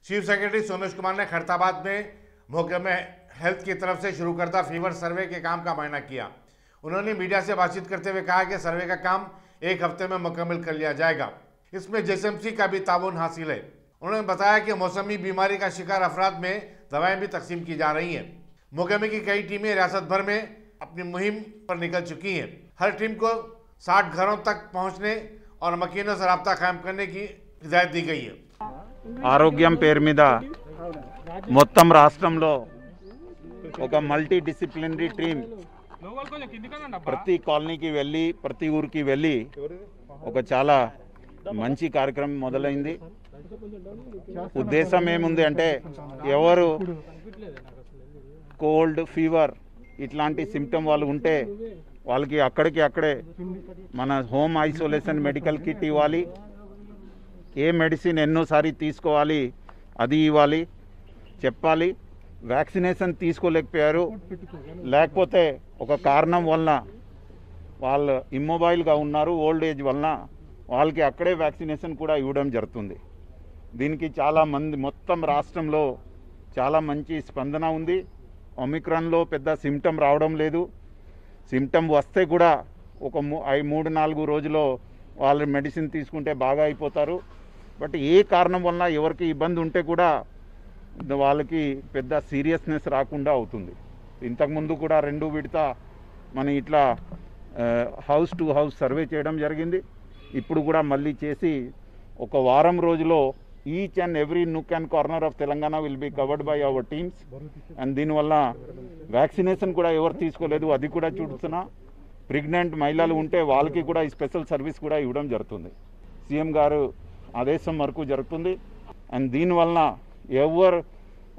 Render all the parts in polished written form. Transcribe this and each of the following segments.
Chief secretary Somesh Kumar ने खैरताबाद में महकमे हेल्थ की तरफ से शुरू करता फीवर सर्वे के काम का मुआयना किया। उन्होंने मीडिया से बातचीत करते हुए कहा कि सर्वे का काम 1 हफ्ते में मुकम्मल कर लिया जाएगा। इसमें जेएसएमसी का भी ताउन हासिल है। उन्होंने बताया कि मौसमी बीमारी का शिकार अफराद में दवाएं भी तकसीम की जा रही हैं। महकमे की कई टीमें रियासत भर में अपनी मुहिम पर निकल चुकी हैं। हर टीम को 60 घरों तक पहुंचने और मकीनों से रब्ता कायम करने की हिदायत दी गई है। ఆరోగ్యం పేరు మీద మొత్తం రాష్ట్రంలో ఒక మల్టీ డిసిప్లినరీ టీమ్ ప్రతి కాలనీకి వెళ్ళి ప్రతి ఊరికి వెళ్ళి ఒక చాలా మంచి కార్యక్రమం మొదలైంది। ఉద్దేశం ఏముంది అంటే ఎవరు కోల్డ్ ఫీవర్ ఇట్లాంటి సిమ్టమ్ వాళ్ళు ఉంటే వాళ్ళకి అక్కడే మన హోమ్ ఐసోలేషన్ మెడికల్ కిట్ ఇవ్వాలి, ఏ మెడిసిన్ ఎన్నోసారి తీసుకోవాలి అది ఇవ్వాలి, చెప్పాలి। వ్యాక్సినేషన్ తీసుకోలేకపోయారు లేకపోతే ఒక కారణం వలన వాళ్ళు ఇమ్మొబైల్గా ఉన్నారు ఓల్డ్ ఏజ్ వలన వాళ్ళకి అక్కడే వ్యాక్సినేషన్ కూడా ఇవ్వడం జరుగుతుంది। దీనికి చాలామంది మొత్తం రాష్ట్రంలో చాలా మంచి స్పందన ఉంది। ఒమిక్రాన్లో పెద్ద సిమ్టమ్ రావడం లేదు, సిమ్టమ్ వస్తే కూడా ఒక 3-4 రోజుల్లో వాళ్ళు మెడిసిన్ తీసుకుంటే బాగా అయిపోతారు। బట్ ఏ కారణం వలన ఎవరికి ఇబ్బంది ఉంటే కూడా వాళ్ళకి పెద్ద సీరియస్నెస్ రాకుండా అవుతుంది। ఇంతకుముందు కూడా 2 విడత మనం ఇట్లా హౌస్ టు హౌస్ సర్వే చేయడం జరిగింది। ఇప్పుడు కూడా మళ్ళీ చేసి ఒక వారం రోజులో each and every nook and corner of Telangana will be covered by our teams and దీనివల్ల వ్యాక్సినేషన్ కూడా ఎవరు తీసుకోలేదు అది కూడా చూస్తున్నా। ప్రెగ్నెంట్ మహిళలు ఉంటే వాళ్ళకి కూడా ఈ స్పెషల్ సర్వీస్ కూడా ఇవ్వడం జరుగుతుంది। సీఎం గారు ఆదేశం వరకు జరుగుతుంది అండ్ దీనివలన ఎవరు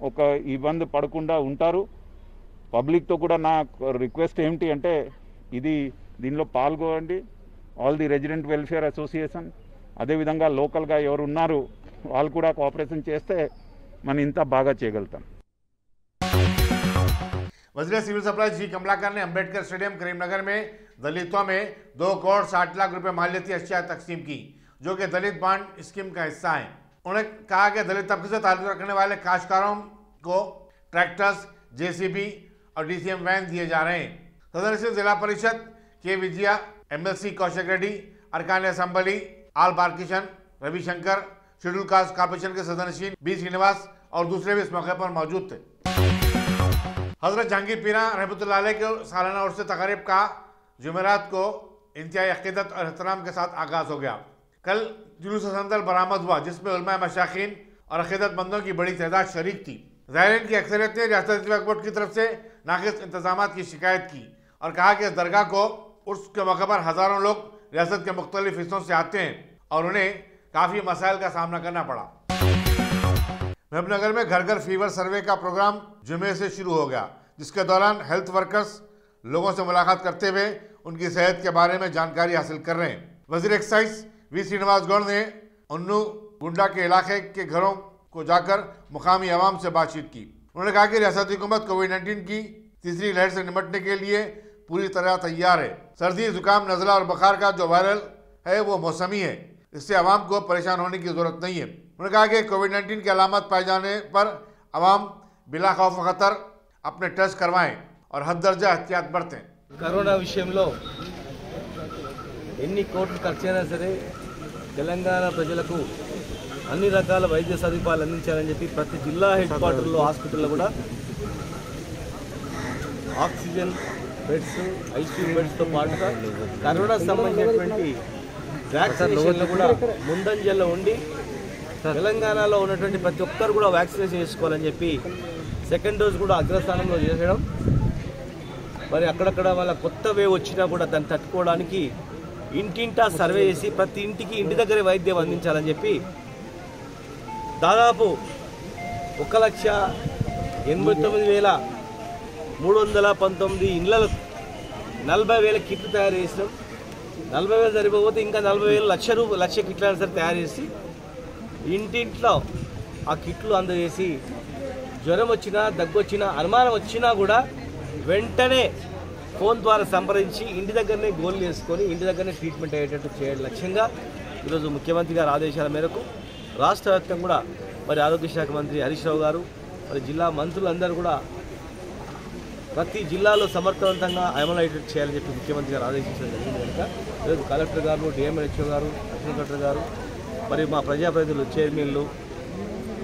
ఒక ఇబ్బంది పడకుండా ఉంటారు। పబ్లిక్తో కూడా నా రిక్వెస్ట్ ఏమిటి అంటే దీనిలో పాల్గొనండి। All the resident welfare association అదేవిధంగా లోకల్గా ఎవరు ఉన్నారు వాళ్ళు కూడా కోఆపరేషన్ చేస్తే మనం ఇంత బాగా చేయగలుగుతాం। वजीर सिविल सप्लाई जी कमलाकर ने अंबेडकर स्टेडियम करीमनगर में दलितों में 2 करोड़ 60 लाख रुपए मालियती अशिया तकसीम की, जो कि दलित बांड स्कीम का हिस्सा है। उन्होंने कहा कि दलित तबके से ताल्लुक रखने वाले काश्तकारों को ट्रैक्टर्स, जेसीबी और डीसीएम वैन दिए जा रहे हैं। सदस्य जिला परिषद के विजया, एमएलसी कौशिक रेड्डी, अरकान असम्बली आल बालकिशन, रविशंकर, शेड्यूल कास्ट कॉर्पोरेशन के सदस्य बी श्रीनिवास और दूसरे भी इस मौके पर मौजूद थे। हजरत जहांगीर पीरा रहमतुल्लाह अलैह के सालाना उर्स तकारीब का जुमेरात को इंतहाई अकीदत और एहतराम के साथ आगाज हो गया। कल जुलूस संदल बरामद हुआ जिसमें उलमा मशाखीन और अकीदतमंदों की बड़ी तादाद शरीक थी। ज़ायरीन की अक्सरियत ने रियासती वक्फ बोर्ड की तरफ से नाक़िस इंतजामात की शिकायत की और कहा कि इस दरगाह को उर्स के मौके पर हज़ारों लोग रियासत के मुख्तलिफ हिस्सों से आते हैं और उन्हें काफ़ी मसाइल का सामना करना पड़ा। महबूबनगर में घर घर फीवर सर्वे का प्रोग्राम जुमे से शुरू हो गया, जिसके दौरान हेल्थ वर्कर्स लोगों से मुलाकात करते हुए उनकी सेहत के बारे में जानकारी हासिल कर रहे हैं। वजीर एक्साइज वी श्रीनिवास गौड़ ने उन्नू गुंडा के इलाके के घरों को जाकर मुकामी आवाम से बातचीत की। उन्होंने कहा कि रियासती हुकूमत कोविड-19 की तीसरी लहर से निपटने के लिए पूरी तरह तैयार है। सर्दी, जुकाम, नज़ला और बुखार का जो वायरल है वो मौसमी है, इससे आवाम को परेशान होने की जरूरत नहीं है। उन्होंने कहा कि कोविड-19 की अलामत पाए जाने पर आवाम बिला खौफ खतर अपने टेस्ट करवाएं और हद दर्जा एहतियात बरतें। కరోనా విషయంలో ఎన్ని కోట్లు ఖర్చైనా సరే తెలంగాణ ప్రజలకు అన్ని రకాల వైద్య సదుపాయాలు అందించాలని చెప్పి ప్రతి జిల్లా హెడ్ క్వార్టర్లో హాస్పిటల్లో కూడా ఆక్సిజన్ బెడ్స్, ఐసీయూ బెడ్స్తో పాటుగా కరోనా సంబంధించినటువంటి వ్యాక్సినేషన్లు కూడా ముందంజల్లో ఉండి తెలంగాణలో ఉన్నటువంటి ప్రతి ఒక్కరు కూడా వ్యాక్సినేషన్ చేసుకోవాలని చెప్పి సెకండ్ డోస్ కూడా అగ్రస్థానంలో చేసడం, మరి అక్కడక్కడ వాళ్ళ కొత్త వేవ్ వచ్చినా కూడా దాన్ని తట్టుకోవడానికి ఇంటింటా సర్వే చేసి ప్రతి ఇంటికి ఇంటి దగ్గరే వైద్యం అందించాలని చెప్పి దాదాపు 1,89,319 ఇళ్లకు 40,000 కిట్లు తయారు చేసినాం। 40,000 సరిపోతే ఇంకా 40,000 లక్ష కిట్లను సరే తయారు చేసి ఇంటింట్లో ఆ కిట్లు అందజేసి జ్వరం వచ్చినా, దగ్గు వచ్చినా, అనుమానం వచ్చినా కూడా వెంటనే ఫోన్ ద్వారా సంప్రదించి ఇంటి దగ్గరనే గోల్ చేసుకొని ఇంటి దగ్గరనే ట్రీట్మెంట్ అయ్యేటట్టు చేయడం లక్ష్యంగా ఈరోజు ముఖ్యమంత్రి గారి ఆదేశాల మేరకు రాష్ట్ర వ్యాప్తంగా కూడా మరి ఆరోగ్య శాఖ మంత్రి హరీష్ రావు గారు, మరి జిల్లా మంత్రులందరూ కూడా ప్రతి జిల్లాలో సమర్థవంతంగా అమలయ్యేటట్టు చేయాలని చెప్పి ముఖ్యమంత్రి గారు ఆదేశించడం జరిగింది. కనుక ఈరోజు కలెక్టర్ గారు, డిఎంహెచ్ఓ గారు, అడిషనల్ కలెక్టర్ గారు, మరి మా ప్రజాప్రతినిధులు, చైర్మన్లు,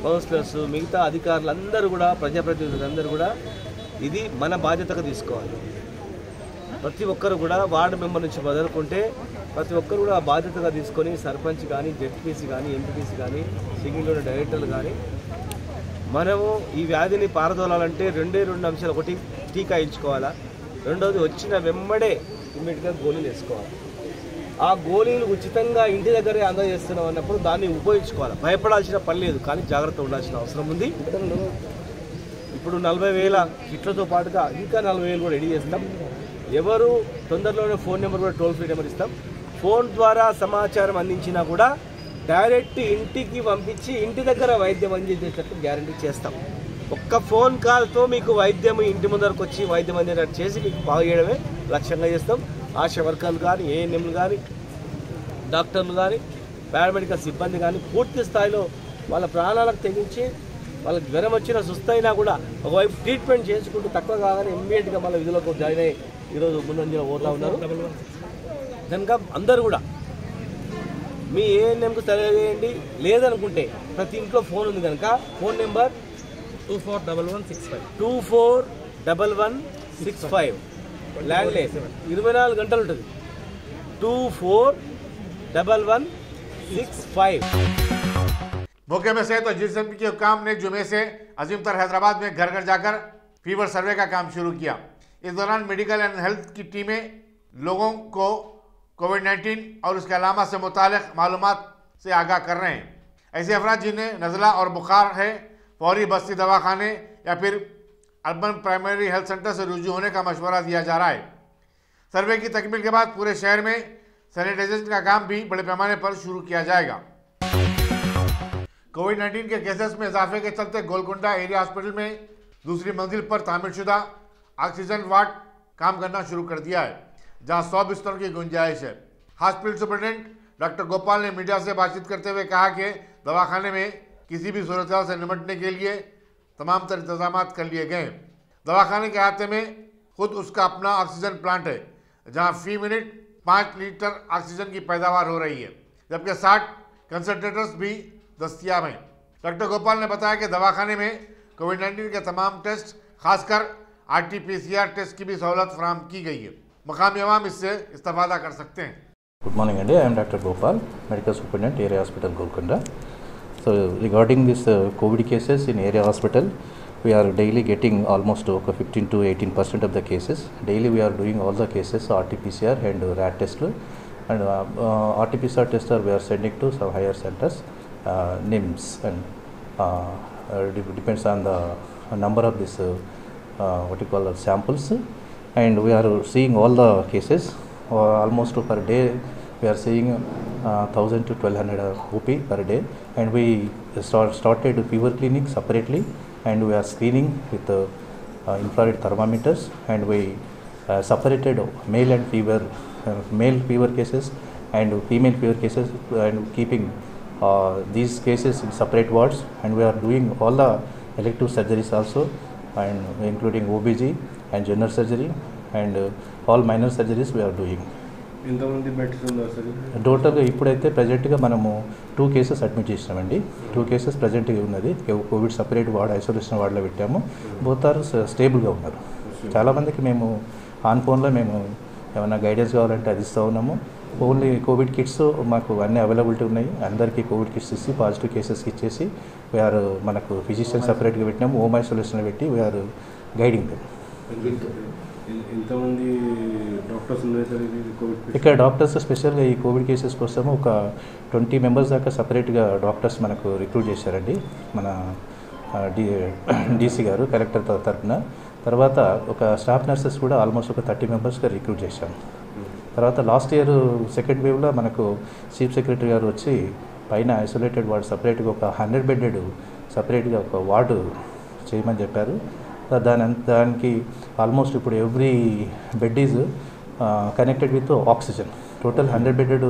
కౌన్సిలర్స్, మిగతా అధికారులందరూ కూడా, ప్రజాప్రతినిధులందరూ కూడా ఇది మన బాధ్యతగా తీసుకోవాలి. ప్రతి ఒక్కరు కూడా వార్డు మెంబర్ నుంచి మొదలుకుంటే ప్రతి ఒక్కరు కూడా బాధ్యతగా తీసుకొని సర్పంచ్ కానీ, జెడ్పీసీ కానీ, ఎంపీటీసీ కానీ, సింగిల్ డైరెక్టర్లు కానీ మనము ఈ వ్యాధిని పారదోలాలంటే రెండే అంశాలు. ఒకటి టీకా ఇచ్చుకోవాలా, రెండవది వచ్చిన వెంబడే ఇమ్మీడియట్గా గోళీలు వేసుకోవాలి. ఆ గోళీలు ఉచితంగా ఇంటి దగ్గరే అందజేస్తున్నాం అన్నప్పుడు దాన్ని ఉపయోగించుకోవాలి. భయపడాల్సిన పని లేదు, కానీ జాగ్రత్త ఉండాల్సిన అవసరం ఉంది. ఇప్పుడు 40,000 కిట్లతో పాటుగా ఇంకా 40,000 కూడా రెడీ చేస్తాం. ఎవరు తొందరలోనే ఫోన్ నెంబర్ కూడా టోల్ ఫ్రీ నెంబర్ ఇస్తాం. ఫోన్ ద్వారా సమాచారం అందించినా కూడా డైరెక్ట్ ఇంటికి పంపించి ఇంటి దగ్గర వైద్యం అందించేటట్టు గ్యారంటీ చేస్తాం. ఒక్క ఫోన్ కాల్తో మీకు వైద్యం ఇంటి ముందరకు వచ్చి వైద్యం అందేటట్టు చేసి మీకు బాగు చేయడమే లక్ష్యంగా చేస్తాం. ఆశా వర్కర్లు కానీ, ఏఎన్ఎంలు కానీ, డాక్టర్లు కానీ, పారామెడికల్ సిబ్బంది కానీ పూర్తి స్థాయిలో వాళ్ళ ప్రాణాలకు తెగించి వాళ్ళకి జ్వరం వచ్చినా సుస్తైనా కూడా ఒకవైపు ట్రీట్మెంట్ చేసుకుంటూ తక్కువ కాగానే ఇమ్మీడియట్గా మళ్ళీ విధులకు జాయిన్ అయ్యి ఈరోజు ముందంజలో పోతూ ఉన్నారు. కనుక అందరూ కూడా మీ ఏఎన్ఎంకు తెలియజేయండి. లేదనుకుంటే ప్రతి ఇంట్లో ఫోన్ ఉంది కనుక ఫోన్ నెంబర్ 241165 ల్యాండ్లైన్ 24 గంటలు ఉంటుంది. 241165. मौके में से तो जीएसएमपी के हुक्काम ने जुमे से अजीम तर हैदराबाद में घर घर जाकर फीवर सर्वे का काम शुरू किया। इस दौरान मेडिकल एंड हेल्थ की टीमें लोगों को कोविड-19 और उसके अलामत से मुतालिक मालूमात से आगाह कर रहे हैं। ऐसे अफराद जिन्हें नज़ला और बुखार है फौरी बस्ती दवाखाने या फिर अर्बन प्राइमरी हेल्थ सेंटर से रुजू होने का मशवरा दिया जा रहा है। सर्वे की तकमील के बाद पूरे शहर में सैनिटाइजेशन का काम भी बड़े पैमाने पर शुरू किया जाएगा। कोविड-19 के केसेस में इजाफे के चलते गोलकुंडा एरिया हॉस्पिटल में दूसरी मंजिल पर तामीरशुदा ऑक्सीजन वार्ड काम करना शुरू कर दिया है, जहां 100 बिस्तरों की गुंजाइश है। हॉस्पिटल सुपरिटेंडेंट डॉक्टर गोपाल ने मीडिया से बातचीत करते हुए कहा कि दवाखाने में किसी भी सूरत से निपटने के लिए तमाम तर इंतजाम कर लिए गए हैं। दवाखाने के अहाते में खुद उसका अपना ऑक्सीजन प्लांट है, जहां फी मिनट 5 लीटर ऑक्सीजन की पैदावार हो रही है, जबकि 60 कंसंट्रेटर्स भी दस्तियाब हैं। डॉक्टर गोपाल ने बताया कि दवाखाने में कोविड-19 के तमाम टेस्ट, खासकर RT-PCR टेस्ट की भी सहूलत फराहम की गई है। मकामी अवाम इससे इस्तेफादा कर सकते हैं। Good morning, Andy. I am Dr. Gopal, Medical Superintendent, Area Hospital, Golconda. So, regarding this COVID cases in Area Hospital, we are daily getting almost 15 to 18% of the cases. Daily, we are doing all the cases, RT-PCR and RAT test. And RT-PCR tester we are sending to some higher centers, NIMS, and depends on the number of this what you call samples. And we are seeing all the cases. Almost per day we are seeing 1000 to 1200 OP per day, and we started fever clinic separately, and we are screening with infrared thermometers, and we separated male fever cases and female fever cases, and keeping these cases in separate wards, and we are doing all the elective surgeries also, and including OBG and general surgery, and all minor surgeries we are doing. ఎంతమంది beds ఉన్నారు sir? టోటల్గా ఇప్పుడైతే ప్రజెంట్గా మనము 2 cases admit చేసినామండి. 2 cases ప్రజెంట్గా ఉన్నది. Covid separate ward, isolation వార్డులో పెట్టాము. బోత్ ఆర్ స్టేబుల్గా ఉన్నారు. చాలామందికి మేము ఆన్ ఫోన్లో మేము ఏమైనా గైడెన్స్ కావాలంటే అది ఇస్తూ ఉన్నాము. ఓన్లీ కోవిడ్ కిట్స్ మాకు అన్నీ అవైలబిలిటీ ఉన్నాయి. అందరికీ కోవిడ్ కిట్స్ ఇచ్చి పాజిటివ్ కేసెస్కి ఇచ్చేసి వీఆర్ మనకు ఫిజిషియన్ సపరేట్గా పెట్టినాము. హోమ్ ఐసోలేషన్లో పెట్టి వీఆర్ గైడింగ్ దెమ్. ఎంతమంది డాక్టర్స్ ఉన్నారు సార్ కోవిడ్? ఇక్కడ డాక్టర్స్ స్పెషల్గా ఈ కోవిడ్ కేసెస్ కోసం ఒక 20 మెంబర్స్ దాకా సపరేట్గా డాక్టర్స్ మనకు రిక్రూట్ చేశారండి మన డీసీ గారు కలెక్టర్ తరఫున. తర్వాత ఒక స్టాఫ్ నర్సెస్ కూడా ఆల్మోస్ట్ ఒక 30 మెంబర్స్గా రిక్రూట్ చేశాం. తర్వాత లాస్ట్ ఇయర్ సెకండ్ వేవ్లో మనకు చీఫ్ సెక్రటరీ గారు వచ్చి పైన ఐసోలేటెడ్ వార్డు సపరేట్గా ఒక 100 బెడెడ్ సపరేట్గా ఒక వార్డు చేయమని చెప్పారు. దానికి ఆల్మోస్ట్ ఇప్పుడు every bed is connected with oxygen. Total 100 bedded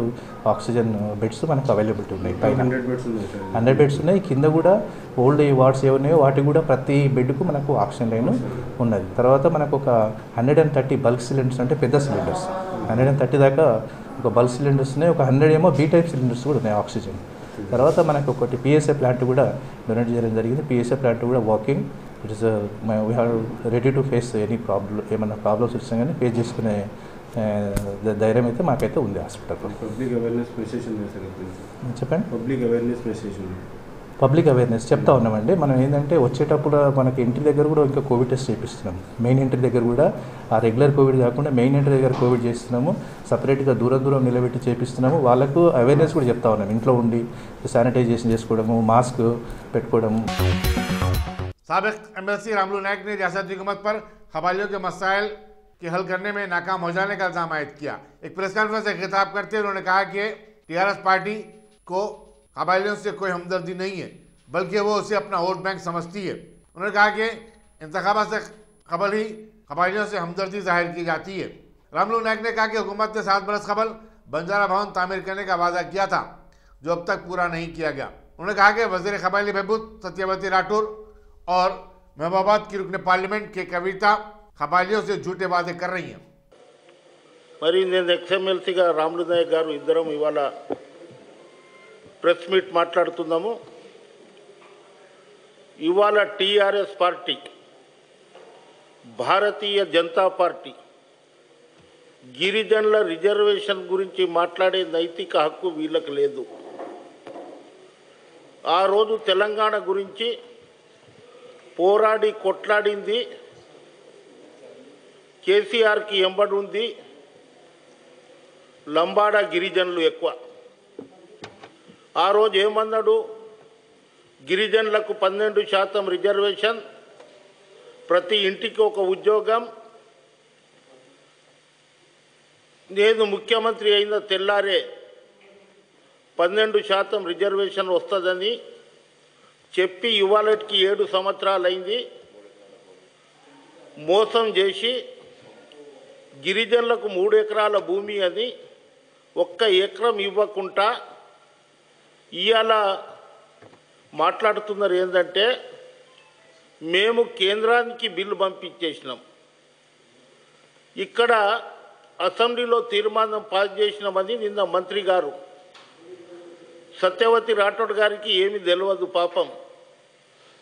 oxygen beds మనకు అవైలబిలిటీ ఉన్నాయి. పైన 100 బెడ్స్ ఉన్నాయి సార్. 100 బెడ్స్ ఉన్నాయి. కింద కూడా ఓల్డ్ వార్డ్స్ ఏమున్నాయో వాటి కూడా ప్రతి బెడ్కు మనకు ఆక్సిజన్ లైన్ ఉన్నది. తర్వాత మనకు ఒక 130 బల్క్ సిలిండర్స్, అంటే పెద్ద సిలిండర్స్ 130 దాకా ఒక బల్క్ సిలిండర్స్ ఉన్నాయి. ఒక 100 ఏమో బీ టైప్ సిలిండర్స్ కూడా ఉన్నాయి ఆక్సిజన్. తర్వాత మనకు ఒకటి పిఎస్ఏ ప్లాంట్ కూడా డొనేట్ చేయడం జరిగింది. పిఎస్ఏ ప్లాంట్ కూడా working. It is we have ready to face any problem, ఏమైనా ప్రాబ్లమ్స్ వచ్చినా కానీ ఫేస్ చేసుకునే ధైర్యం అయితే మాకైతే ఉంది హాస్పిటల్లో. పబ్లిక్ అవేర్నెస్ మెసేజ్ చెప్పండి. Public awareness message public awareness చెప్తా ఉన్నామండి. మనం ఏంటంటే వచ్చేటప్పుడు మనకి ఇంటి దగ్గర కూడా ఇంకా కోవిడ్ టెస్ట్ చేపిస్తున్నాం. మెయిన్ ఇంటి దగ్గర కూడా ఆ రెగ్యులర్ కోవిడ్ కాకుండా మెయిన్ ఇంటి దగ్గర కోవిడ్ చేస్తున్నాము. సపరేట్గా దూరం నిలబెట్టి చేపిస్తున్నాము. వాళ్ళకు అవేర్నెస్ కూడా చెప్తా ఉన్నాం. ఇంట్లో ఉండి శానిటైజేషన్ చేసుకోవడము, మాస్క్ పెట్టుకోవడము. साबिक एमएलसी रामलू नायक ने रियासती हुकूमत पर कबालियों के मसाइल के हल करने में नाकाम हो जाने का इल्जाम आयद किया। एक प्रेस कॉन्फ्रेंस से खिताब करते हुए उन्होंने कहा कि टीआरएस पार्टी को कबालियों से कोई हमदर्दी नहीं है, बल्कि वो उसे अपना वोट बैंक समझती है। उन्होंने कहा कि इंतखाबात से कबल ही कबालियों से हमदर्दी जाहिर की जाती है। रामलू नायक ने कहा कि हुकूमत ने 7 बरस कबल बंजारा भवन तामीर करने का वादा किया था, जो अब तक पूरा नहीं किया गया। उन्होंने कहा कि वज़ीर कबायली बहबूद सत्यवती राठौर और महबूबाबाद की रुकन पार्लियामेंट के कविता कबालियों से झूठे वादे कर रही हैं। మరి నేను ఎక్స్ఎమ్మెల్సీగా రాములు నాయక్ గారు ఇద్దరం ఇవాళ ప్రెస్ మీట్ మాట్లాడుతున్నాము. ఇవాళ TRS party, Bharatiya Janata party గిరిజనుల రిజర్వేషన్ గురించి మాట్లాడే నైతిక హక్కు వీళ్ళకి లేదు. ఆ రోజు తెలంగాణ గురించి పోరాడి కొట్లాడింది కేసీఆర్కి ఎంబడి ఉంది లంబాడ గిరిజనులు ఎక్కువ. ఆ రోజు ఏమన్నాడు? గిరిజనులకు 12% రిజర్వేషన్, ప్రతి ఇంటికి ఒక ఉద్యోగం, నేను ముఖ్యమంత్రి అయిన తెల్లారే 12% రిజర్వేషన్ వస్తుందని చెప్పి ఇవాళకి 7 సంవత్సరాలు అయింది. మోసం చేసి గిరిజనులకు 3 ఎకరాల భూమి అని 1 ఎకరం ఇవ్వకుండా ఇవాళ మాట్లాడుతున్నారు. ఏంటంటే మేము కేంద్రానికి బిల్లు పంపించేసినాం, ఇక్కడ అసెంబ్లీలో తీర్మానం పాస్ చేసినామని నిన్న మంత్రి గారు సత్యవతి రాఠోడ్ గారికి ఏమి తెలియదు పాపం.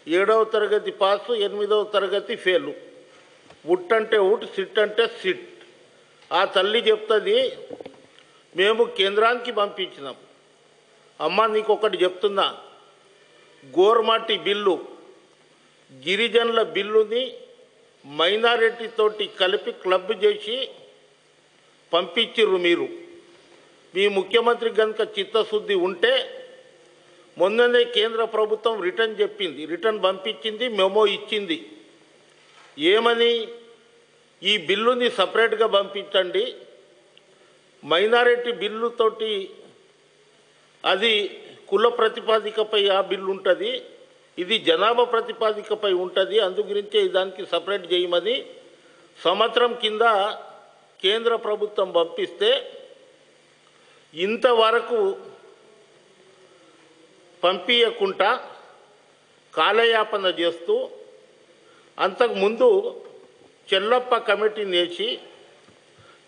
7వ తరగతి పాసు, 8వ తరగతి ఫెయిలు. ఉట్ అంటే ఉట్, సిట్ అంటే సిట్. ఆ తల్లి చెప్తుంది మేము కేంద్రానికి పంపించినాం. అమ్మ నీకు ఒకటి చెప్తున్నా, గోర్మాటి బిల్లు గిరిజనుల బిల్లుని మైనారిటీతోటి కలిపి క్లబ్ చేసి పంపించిర్రు మీరు. మీ ముఖ్యమంత్రి కనుక చిత్తశుద్ధి ఉంటే మొన్ననే కేంద్ర ప్రభుత్వం రిటర్న్ పంపించింది, మెమో ఇచ్చింది. ఏమని? ఈ బిల్లుని సపరేట్గా పంపించండి, మైనారిటీ బిల్లుతోటి అది కుల ప్రతిపాదికపై ఆ బిల్లు ఉంటుంది, ఇది జనాభా ప్రతిపాదికపై ఉంటుంది, అందుగురించే దానికి సపరేట్ చేయమని సంవత్సరం కింద కేంద్ర ప్రభుత్వం పంపిస్తే ఇంతవరకు పంపించకుండా కాలయాపన చేస్తూ అంతకుముందు చెల్లప్ప కమిటీని వేసి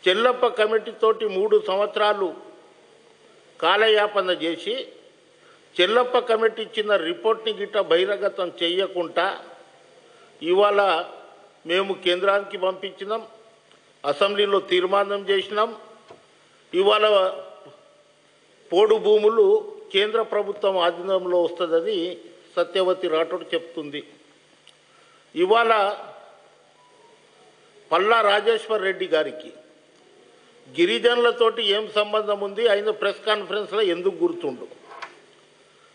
చెల్లప్ప కమిటీతోటి 3 సంవత్సరాలు కాలయాపన చేసి చెల్లప్ప కమిటీ ఇచ్చిన రిపోర్ట్ని గిట్ట బహిర్గతం చేయకుండా ఇవాళ మేము కేంద్రానికి పంపించినాం, అసెంబ్లీలో తీర్మానం చేసినాం. ఇవాళ పోడు భూములు కేంద్ర ప్రభుత్వం ఆధీనంలో వస్తుందని సత్యవతి రాఠోడ్ చెప్తుంది. ఇవాళ పల్లా రాజేశ్వర్ రెడ్డి గారికి గిరిజనులతోటి ఏం సంబంధం ఉంది? ఆయన ప్రెస్ కాన్ఫరెన్స్లో ఎందుకు గుర్తుండు?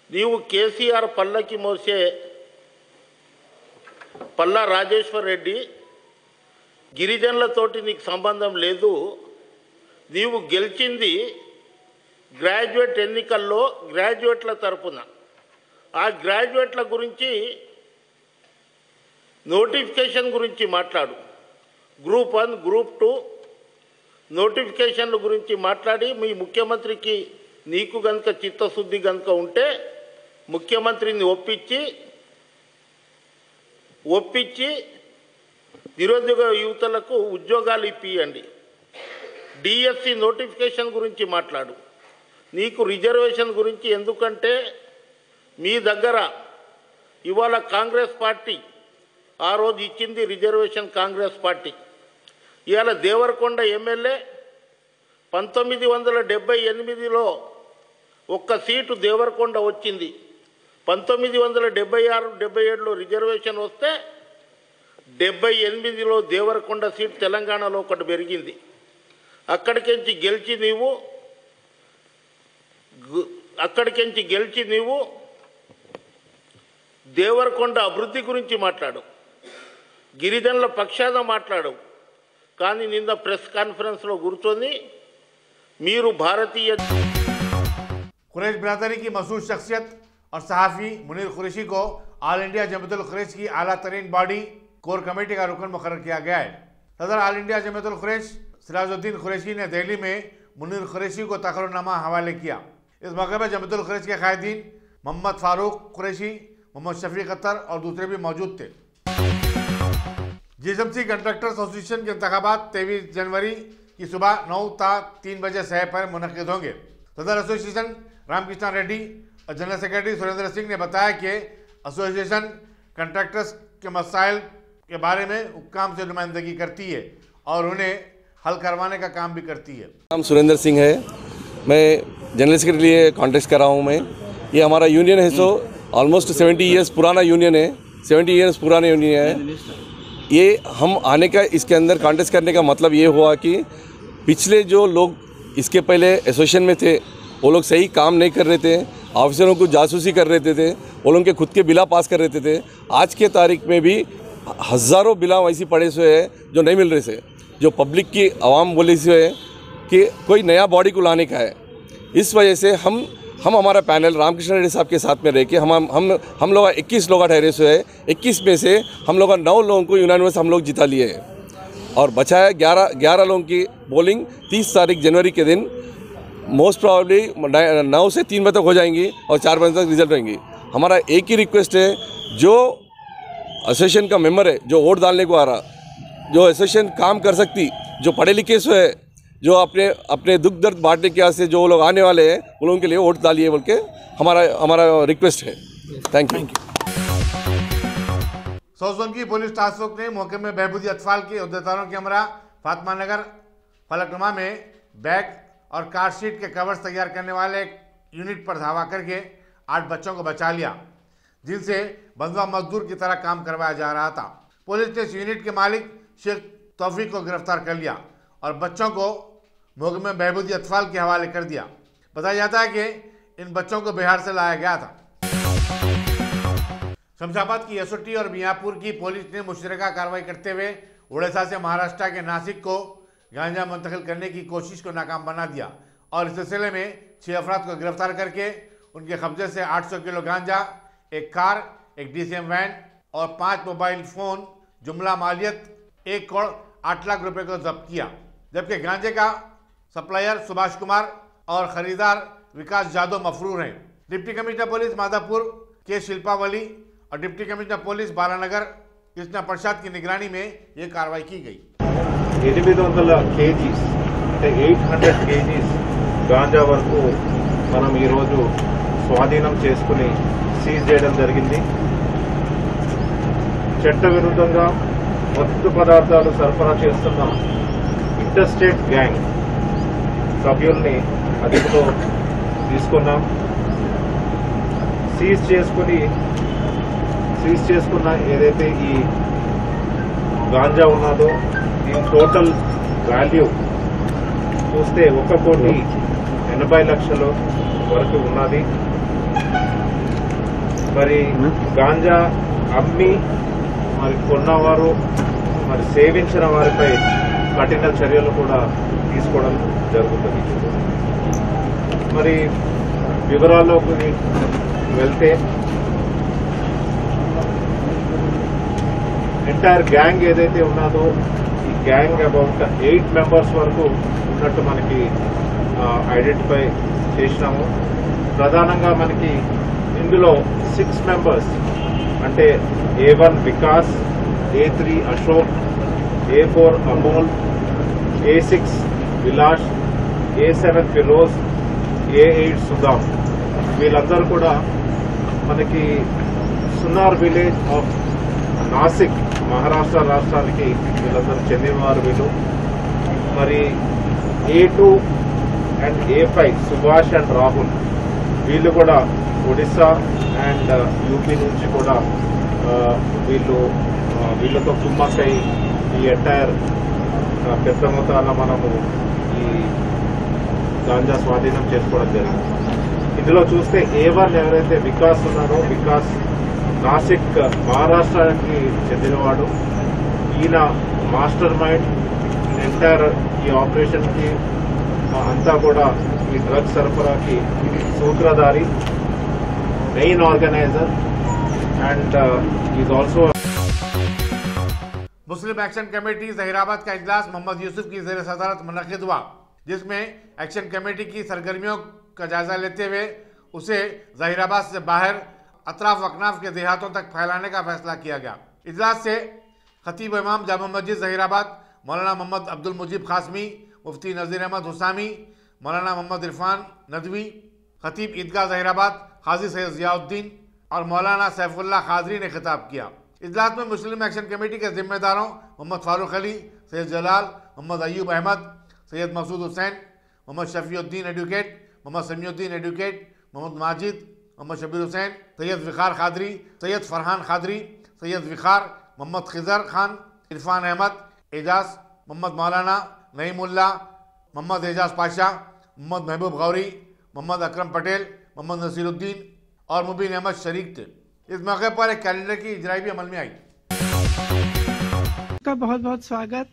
నీవు కేసీఆర్ పల్లకి మోసే పల్లా రాజేశ్వర్ రెడ్డి, గిరిజనులతోటి నీకు సంబంధం లేదు. నీవు గెలిచింది గ్రాడ్యుయేట్ ఎన్నికల్లో గ్రాడ్యుయేట్ల తరపున. ఆ గ్రాడ్యుయేట్ల గురించి నోటిఫికేషన్ గురించి మాట్లాడు. గ్రూప్ 1, గ్రూప్ 2 నోటిఫికేషన్ల గురించి మాట్లాడి మీ ముఖ్యమంత్రికి నీకు గనుక చిత్తశుద్ధి గనుక ఉంటే ముఖ్యమంత్రిని ఒప్పించి నిరుద్యోగ యువతలకు ఉద్యోగాలు ఇప్పియండి. డిఎస్సి నోటిఫికేషన్ గురించి మాట్లాడు. నీకు రిజర్వేషన్ గురించి ఎందుకంటే మీ దగ్గర ఇవాళ కాంగ్రెస్ పార్టీ ఆ రోజు ఇచ్చింది రిజర్వేషన్ కాంగ్రెస్ పార్టీ. ఇవాళ దేవరకొండ ఎమ్మెల్యే 1978లో ఒక్క సీటు దేవరకొండ వచ్చింది. 1976-77లో రిజర్వేషన్ వస్తే 78లో దేవరకొండ సీటు తెలంగాణలో ఒకటి పెరిగింది. అక్కడికెంచి గెలిచి నీవు దేవరకొండ అభివృద్ధి గురించి మాట్లాడు, గిరిజనుల పక్షాన మాట్లాడు. కానీ నిన్న ప్రెస్ కాన్ఫరెన్స్లో కూర్చొని మీరు భారతీయ कुरैश बिरादरी की मशहूर शख्सियत और सहाफ़ी मुनीर कुरैशी को ऑल इंडिया जमीयतुल कुरैश की आला तरीन बॉडी कोर कमेटी का रुकन मुकर्रर किया गया है। सदर ऑल इंडिया जमीयतुल कुरैश सिराजुद्दीन कुरैशी ने दिल्ली में मुनीर कुरैशी को तकर्रुनामा हवाले किया। इस मौके पर जमीयतुल कुरैश के कायदीन मोहम्मद फारूक कुरैशी, मोहम्मद शफीक अख्तर और दूसरे भी मौजूद थे। जीएसएमसी कंट्रैक्टर एसोसिएशन के इंतखाबात 23 जनवरी की सुबह 9 ता 3 बजे सह पर मुनक्किद होंगे। सदर एसोसिएशन रामकृष्ण रेड्डी और जनरल सेक्रेटरी सुरेंद्र सिंह ने बताया कि एसोसिएशन कंट्रैक्टर्स के मसाइल के बारे में हुक्काम से नुमाइंदगी करती है और उन्हें हल करवाने का काम भी करती है। नाम सुरेंद्र सिंह है, मैं जनरल सेक्रेटरी लिए कॉन्टेस्ट कर रहा हूँ। मैं ये हमारा यूनियन है, सो ऑलमोस्ट 70 ईयर्स पुराना यूनियन है, 70 ईयर्स पुराना यूनियन है। ये हम आने का इसके अंदर कॉन्टेस्ट करने का मतलब ये हुआ कि पिछले जो लोग इसके पहले एसोसिएशन में थे वो लोग सही काम नहीं कर रहे थे, ऑफिसरों को जासूसी कर रहे थे, वो लोग के खुद के बिला पास कर रहे थे। आज के तारीख में भी हज़ारों बिला वैसी पड़े हुए हैं जो नहीं मिल रहे थे, जो पब्लिक की आवाम बोली से है कि कोई नया बॉडी को लाने का है। इस वजह से हम हमारा पैनल रामकृष्ण रेड्डी साहब के साथ में रह के हम लोग 21 लोग ठहरे हुए हैं। 21 में से हम लोग 9 लोगों को यूनानिमस हम लोग जिता लिए हैं और बचाया 11 लोगों की बोलिंग 30 तारीख जनवरी के दिन मोस्ट प्रॉब्ली 9 से 3 बजे तक हो जाएंगी और 4 बजे तक रिजल्ट होंगी। हमारा एक ही रिक्वेस्ट है, जो एसोसिएशन का मेंबर है जो वोट डालने को आ रहा, जो एसोसिएशन काम कर सकती, जो पढ़े लिखे से है, जो अपने दुख दर्द बांटने के वास्ते जो लोग आने वाले हैं उन लोगों के लिए वोट डालिए बोल के हमारा रिक्वेस्ट है। Thank you. साउथ जोन की पुलिस टास्क फोर्स ने मौके में बहबूदी अतफाल के अहदेदारों के हमरा फातिमा नगर फलकनुमा में बैग और कार शीट के कवर्स तैयार करने वाले एक यूनिट पर धावा करके 8 बच्चों को बचा लिया, जिनसे बंधुआ मजदूर की तरह काम करवाया जा रहा था। पुलिस ने इस यूनिट के मालिक शेख तौफीक को गिरफ्तार कर लिया और बच्चों को मौके में बहबूदी अतफाल के हवाले कर दिया। बताया जाता है कि इन बच्चों को बिहार से लाया गया था। शमशाबाद की एसओटी और मियाँपुर की पुलिस ने मुशतरका कार्रवाई करते हुए उड़ीसा से महाराष्ट्र के नासिक को गांजा मुंतकिल करने की कोशिश को नाकाम बना दिया और इस सिलसिले में 6 अफराद को गिरफ्तार करके उनके कब्जे से 800 किलो गांजा, एक कार, एक डीसीएम वैन और 5 मोबाइल फ़ोन, जुमला मालियत 1 करोड़ 8 लाख रुपए को जब्त किया। जबकि गांजे का सप्लायर सुभाष कुमार और खरीदार विकास जादव मफरूर हैं। डिप्टी कमिश्नर पुलिस माधापुर के शिल्पावली और deputy commissioner police Balanagar Krishna Prasad की निगरानी में ये कार्रवाई की गई। 800 కేజీస్ అంటే 800 కేజీస్ గాంజా వరకు మనం ఈరోజు స్వాధీనం చేసుకుని సీజ్ చేయడం జరిగింది। చట్ట విరుద్ధంగా మత్తు పదార్థాలు సరఫరా చేస్తున్న ఇంటర్స్టేట్ గ్యాంగ్ సభ్యుల్ని అదుపులో తీసుకున్నాం। సీజ్ చేసుకున్న ఏదైతే ఈ గాంజా ఉన్నదో దీని టోటల్ వాల్యూ చూస్తే 1,80,00,000 వరకు ఉన్నది। మరి గాంజా అమ్మి మరి కొన్నవారు మరి సేవించిన వారిపై కఠిన చర్యలు కూడా తీసుకోవడం జరుగుతుంది। మరి వివరాల్లోకి వెళ్తే ఎంటైర్ గ్యాంగ్ ఏదైతే ఉన్నదో ఈ గ్యాంగ్ అబౌట్ 8 మెంబర్స్ వరకు ఉన్నట్టు మనకి ఐడెంటిఫై చేసినాము. ప్రధానంగా మనకి ఇందులో 6 మెంబర్స్ అంటే A1 Vikas, A3 Ashok, A4 Amol, A6 విలాష్, A7 Firoz, A8 Sudham, వీళ్ళందరూ కూడా మనకి సున్నార్ విలేజ్ ఆఫ్ నాసిక్ మహారాష్ట్ర రాష్ట్రానికి వీళ్ళందరూ చెందినవారు వీళ్ళు. మరి A2 and A5 Subhash and Rahul, వీళ్ళు కూడా ఒడిస్సా అండ్ యూపీ నుంచి కూడా వీళ్ళతో కుమ్మక్కై ఈ ఎంటైర్ పెద్ద మొత్తాన మనము ఈ గాంజా స్వాధీనం చేసుకోవడం జరిగింది. ఇందులో చూస్తే A1 ఎవరైతే వికాస్ ఉన్నారో, వికాస్ నాసిక్ మహారాష్ట్రానికి చెందినవాడు. ఈయన మాస్టర్ మైండ్ ఎంటైర్ ఈ ఆపరేషన్కి అంతా కూడా ఈ డ్రగ్ సరఫరాకి సూత్రధారి, main organiser and is also. Muslim action committee Zaheerabad का इजलास मोहम्मद यूसुफ की ज़ेर सदारत मुनक़िद हुआ, जिसमें एक्शन कमेटी की सरगर्मियों का जायजा लेते हुए उसे जहीराबाद से बाहर अतराफ अकनाफ के देहातों तक फैलाने का फैसला किया गया। इजलास से खतीब इमाम जामा मस्जिद जहीराबाद मौलाना मोहम्मद अब्दुल मुजीब खासमी, मुफ्ती नज़ीर अहमद हुसामी, मौलाना मोहम्मद इरफान नदवी, खतीब ईदगाह जहीराबाद हाजी सैयद ज़ियाउद्दीन और मौलाना सैफुल्लाह खादरी ने खिताब किया। इजलास में मुस्लिम एक्शन कमेटी के जिम्मेदारों मोहम्मद फारूक अली, सैयद जलाल, मोहम्मद अयूब अहमद, सैयद मसूद हुसैन, मोहम्मद शफीउद्दीन एडवोकेट, मोहम्मद समीउद्दीन एडवोकेट, मोहम्मद माजिद, मोहम्मद शबीर हुसैन, सैयद विखार खादरी, सैयद फरहान खादरी, सैयद विखार, मोहम्मद खिजर खान, इरफान अहमद, एजाज, मोहम्मद मौलाना नईमुल्ला, मोहम्मद एजाज पाशा, मोहम्मद महबूब गौरी, मोहम्मद अकरम पटेल, मोहम्मद नसीरुद्दीन और मुबीन अहमद शरीक थे। इस मौके पर एक कैलेंडर की इजराई भी अमल में आई। का बहुत बहुत स्वागत।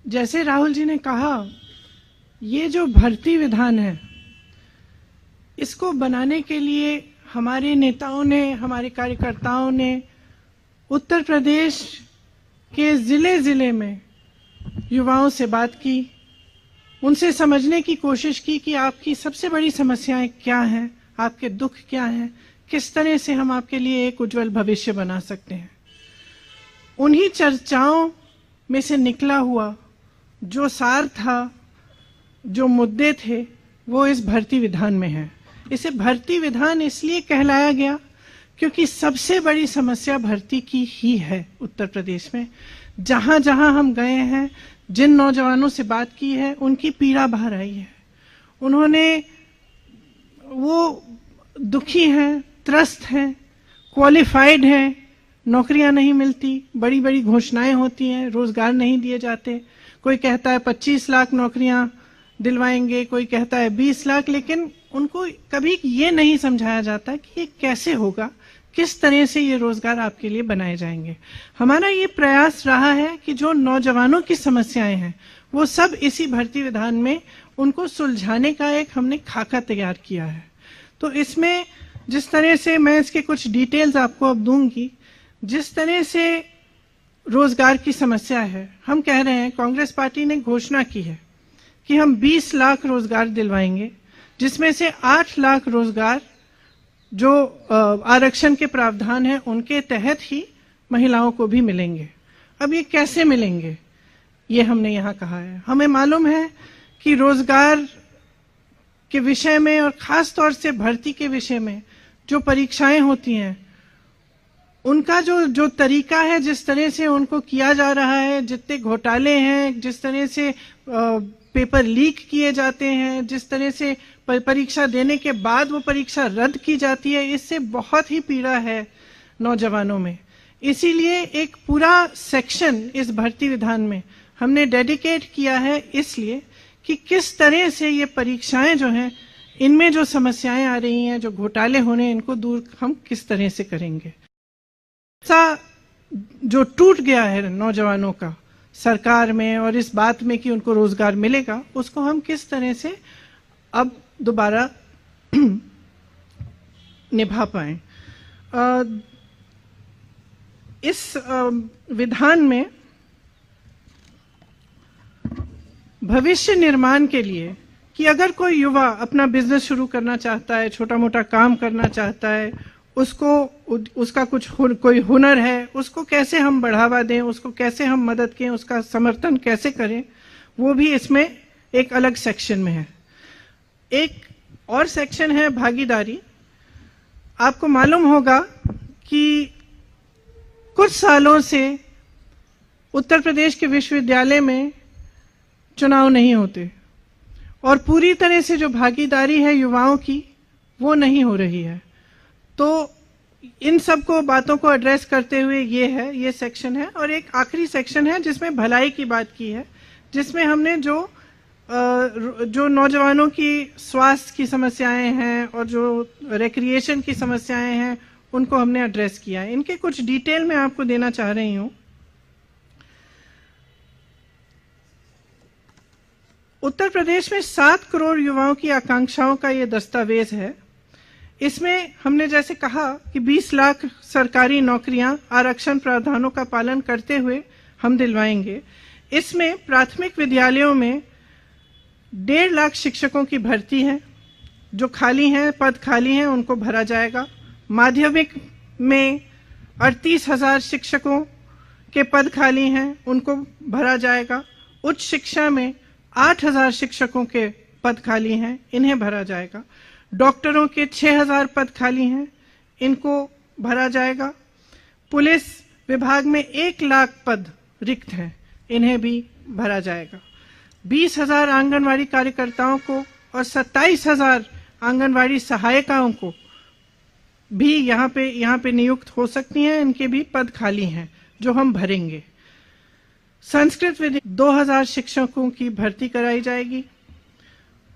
जैसे राहुल जी ने कहा, ये जो भर्ती विधान है, इसको बनाने के लिए हमारे नेताओं ने, हमारे कार्यकर्ताओं ने उत्तर प्रदेश के ज़िले ज़िले में युवाओं से बात की, उनसे समझने की कोशिश की कि आपकी सबसे बड़ी समस्याएं क्या हैं, आपके दुख क्या हैं, किस तरह से हम आपके लिए एक उज्जवल भविष्य बना सकते हैं। उन्हीं चर्चाओं में से निकला हुआ जो सार था, जो मुद्दे थे, वो इस भर्ती विधान में है। इसे भर्ती विधान इसलिए कहलाया गया क्योंकि सबसे बड़ी समस्या भर्ती की ही है उत्तर प्रदेश में। जहां जहां हम गए हैं, जिन नौजवानों से बात की है, उनकी पीड़ा बाहर आई है। उन्होंने, वो दुखी हैं, त्रस्त हैं, क्वालिफाइड हैं, नौकरियां नहीं मिलती, बड़ी बड़ी घोषणाएं होती हैं, रोजगार नहीं दिए जाते। कोई कहता है 25 लाख नौकरियां दिलवाएंगे, कोई कहता है 20 लाख, लेकिन उनको कभी ये नहीं समझाया जाता कि ये कैसे होगा, किस तरह से ये रोजगार आपके लिए बनाए जाएंगे। हमारा ये प्रयास रहा है कि जो नौजवानों की समस्याएं हैं, वो सब इसी भर्ती विधान में उनको सुलझाने का एक हमने खाका तैयार किया है। तो इसमें जिस तरह से, मैं इसके कुछ डिटेल्स आपको अब दूंगी, जिस तरह से रोजगार की समस्या है, हम कह रहे हैं, कांग्रेस पार्टी ने घोषणा की है कि हम 20 लाख रोजगार दिलवाएंगे, जिसमें से 8 लाख रोजगार जो आरक्षण के प्रावधान है उनके तहत ही महिलाओं को भी मिलेंगे। अब ये कैसे मिलेंगे, ये हमने यहाँ कहा है। हमें मालूम है कि रोजगार के विषय में और खास तौर से भर्ती के विषय में जो परीक्षाएं होती हैं, उनका जो तरीका है, जिस तरह से उनको किया जा रहा है, जितने घोटाले हैं, जिस तरह से पेपर लीक किए जाते हैं, जिस तरह से परीक्षा देने के बाद वो परीक्षा रद्द की जाती है, इससे बहुत ही पीड़ा है नौजवानों में। इसीलिए एक पूरा सेक्शन इस भर्ती विधान में हमने डेडिकेट किया है, इसलिए कि किस तरह से ये परीक्षाएं जो हैं, इनमें जो समस्याएं आ रही हैं, जो घोटाले होने, इनको दूर हम किस तरह से करेंगे। ऐसा जो टूट गया है नौजवानों का सरकार में और इस बात में कि उनको रोजगार मिलेगा, उसको हम किस तरह से अब दोबारा निभा पाएं। इस विधान में भविष्य निर्माण के लिए कि अगर कोई युवा अपना बिजनेस शुरू करना चाहता है, छोटा मोटा काम करना चाहता है, उसका कोई हुनर है, उसको कैसे हम बढ़ावा दें, उसको कैसे हम मदद करें, उसका समर्थन कैसे करें, वो भी इसमें एक अलग सेक्शन में है। एक और सेक्शन है भागीदारी। आपको मालूम होगा कि कुछ सालों से उत्तर प्रदेश के विश्वविद्यालय में चुनाव नहीं होते और पूरी तरह से जो भागीदारी है युवाओं की वो नहीं हो रही है। तो इन सब को बातों को एड्रेस करते हुए ये सेक्शन है। और एक आखिरी सेक्शन है जिसमें भलाई की बात की है, जिसमें हमने जो नौजवानों की स्वास्थ्य की समस्याएं हैं और जो रिक्रिएशन की समस्याएं हैं उनको हमने एड्रेस किया है। इनके कुछ डिटेल मैं आपको देना चाह रही हूं। उत्तर प्रदेश में 7 करोड़ युवाओं की आकांक्षाओं का ये दस्तावेज है। इसमें हमने जैसे कहा कि 20 लाख सरकारी नौकरियां आरक्षण प्रावधानों का पालन करते हुए हम दिलवाएंगे। इसमें प्राथमिक विद्यालयों में 1.5 लाख शिक्षकों की भर्ती है, जो खाली हैं, पद खाली हैं, उनको भरा जाएगा। माध्यमिक में 38,000 शिक्षकों के पद खाली हैं, उनको भरा जाएगा। उच्च शिक्षा में 8,000 शिक्षकों के पद खाली हैं, इन्हें भरा जाएगा। डॉक्टरों के 6,000 पद खाली हैं, इनको भरा जाएगा। पुलिस विभाग में 1 लाख पद रिक्त हैं, इन्हें भी भरा जाएगा। 20,000 आंगनवाड़ी कार्यकर्ताओं को और 27,000 आंगनवाड़ी सहायिकाओं को भी यहाँ पे नियुक्त हो सकती हैं, इनके भी पद खाली हैं जो हम भरेंगे। संस्कृत विद्या 2,000 शिक्षकों की भर्ती कराई जाएगी।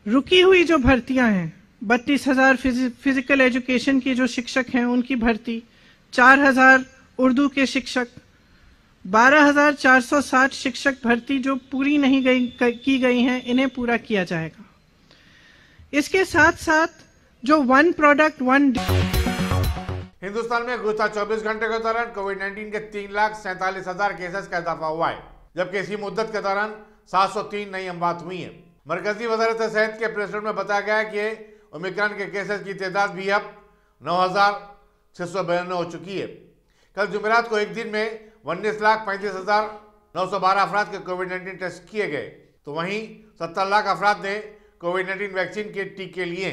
रुकी हुई जो भर्तियां हैं 32,000 फिजिकल एजुकेशन की जो शिक्षक हैं उनकी भर्ती, 4,000 उर्दू के शिक्षक, 12,460 शिक्षक भर्ती जो पूरी नहीं की गई हैं, इन्हें पूरा किया जाएगा। इसके साथ साथ जो वन प्रोडक्ट वन। हिंदुस्तान में गुज़श्ता 24 घंटे के दौरान कोविड-19 के 3,47,000 केसेस का इजाफा हुआ है, जबकि इसी मुद्दत के दौरान 703 नई अमवात हुई हैं। मरकजी वज़ारत सेहत के प्रेस नोट में बताया गया है कि ओमिक्रॉन के केसेस की तादाद भी अब 9,692 हो चुकी है। कल जुमेरात को एक दिन में 19,35,912 अफराद के कोविड-19 टेस्ट किए गए, तो वहीं 70 लाख अफराद ने कोविड-19 वैक्सीन के टीके लिए।